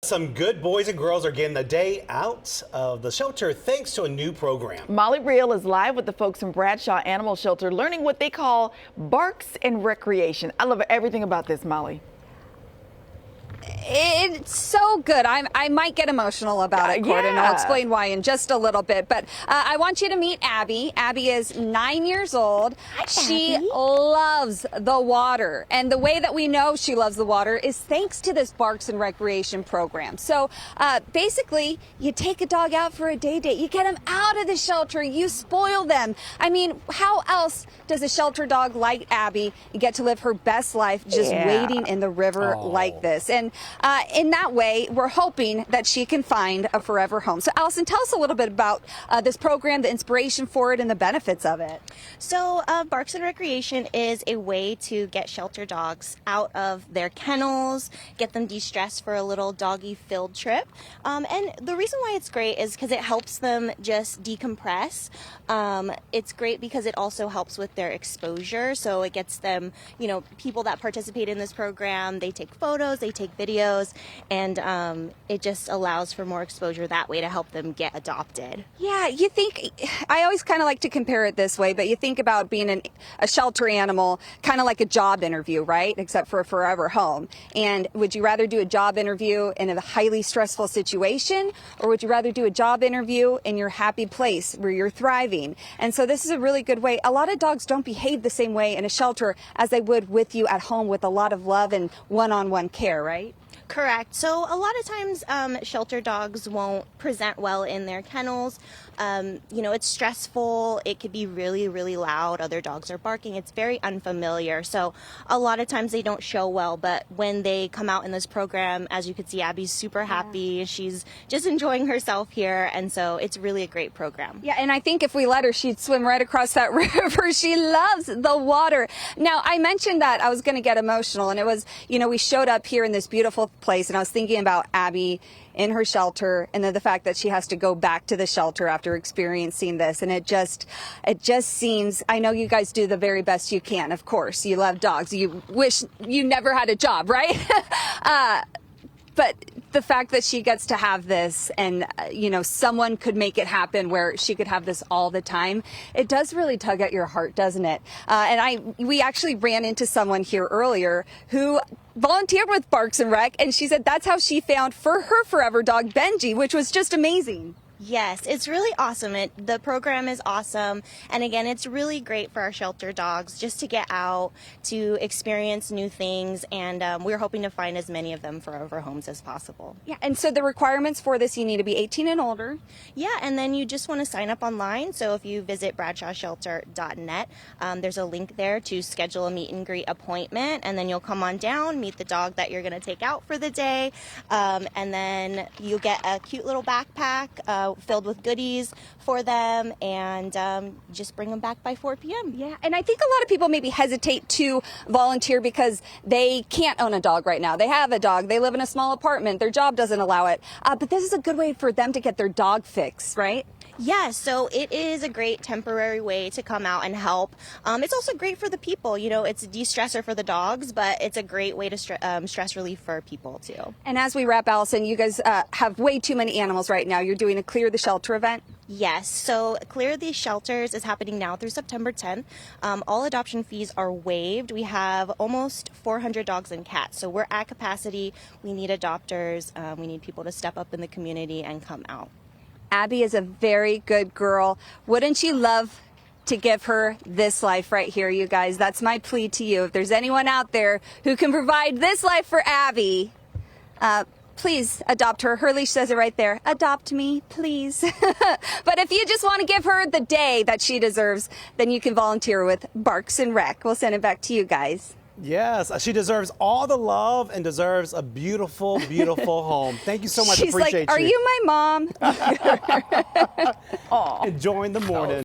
Some good boys and girls are getting a day out of the shelter thanks to a new program. Molly Reel is live with the folks from Bradshaw Animal Shelter learning what they call barks and recreation. I love everything about this, Molly. It's so good. I might get emotional about it, Court, and I'll explain why in just a little bit. But I want you to meet Abby. Abby is 9 years old. Hi, she Abby. loves the water. And the way that we know she loves the water is thanks to this Barks and Recreation program. So basically, you take a dog out for a day date. You get them out of the shelter. You spoil them. I mean, how else does a shelter dog like Abby get to live her best life just wading in the river like this? And in that way, we're hoping that she can find a forever home. So, Allison, tell us a little bit about this program, the inspiration for it, and the benefits of it. So, Barks and Recreation is a way to get shelter dogs out of their kennels, get them de-stressed for a little doggy field trip. And the reason why it's great is because it helps them just decompress. It's great because it also helps with their exposure. So it gets them, you know, people that participate in this program, they take photos, they take videos, and it just allows for more exposure that way to help them get adopted. Yeah, you think, I always kind of like to compare it this way, but you think about being a shelter animal kind of like a job interview, right? Except for a forever home. And would you rather do a job interview in a highly stressful situation, or would you rather do a job interview in your happy place where you're thriving? And so this is a really good way. A lot of dogs don't behave the same way in a shelter as they would with you at home with a lot of love and one-on-one care, right? Correct. So a lot of times shelter dogs won't present well in their kennels. You know, it's stressful. It could be really, really loud. Other dogs are barking. It's very unfamiliar. So a lot of times they don't show well. But when they come out in this program, as you can see, Abby's super happy. She's just enjoying herself here. And so it's really a great program. Yeah, and I think if we let her, she'd swim right across that river. She loves the water. Now, I mentioned that I was going to get emotional, and it was, you know, we showed up here in this beautiful place, and I was thinking about Abby in her shelter, and then the fact that she has to go back to the shelter after experiencing this. And it just seems, I know you guys do the very best you can. Of course, you love dogs. You wish you never had a job, right? But the fact that she gets to have this, and you know, someone could make it happen where she could have this all the time, it does really tug at your heart, doesn't it? And we actually ran into someone here earlier who volunteered with Barks and Rec, and she said that's how she found for her forever dog Benji, which was just amazing. Yes, it's really awesome. The program is awesome. And again, it's really great for our shelter dogs just to get out, to experience new things. And we're hoping to find as many of them forever homes as possible. Yeah, and so the requirements for this, you need to be 18 and older. Yeah, and then you just want to sign up online. So if you visit bradshawshelter.net, there's a link there to schedule a meet and greet appointment. And then you'll come on down, meet the dog that you're going to take out for the day. And then you'll get a cute little backpack filled with goodies for them, and just bring them back by 4 p.m. Yeah, and I think a lot of people maybe hesitate to volunteer because they can't own a dog right now. They have a dog, they live in a small apartment, their job doesn't allow it. But this is a good way for them to get their dog fix, right? Yeah, so it is a great temporary way to come out and help. It's also great for the people. You know, it's a de-stressor for the dogs, but it's a great way to stress relief for people too. And as we wrap, Allison, you guys have way too many animals right now. You're doing a Clear the Shelter event? Yes, so Clear the Shelters is happening now through September 10th. All adoption fees are waived. We have almost 400 dogs and cats, so we're at capacity. We need adopters. We need people to step up in the community and come out. Abby is a very good girl. Wouldn't you love to give her this life right here, you guys? That's my plea to you. If there's anyone out there who can provide this life for Abby, please adopt her. Her leash says it right there. Adopt me, please. But if you just want to give her the day that she deserves, then you can volunteer with Barks and Rec. We'll send it back to you guys. Yes, she deserves all the love and deserves a beautiful, beautiful home. Thank you so much. She's Appreciate like, are you my mom? Enjoying the morning.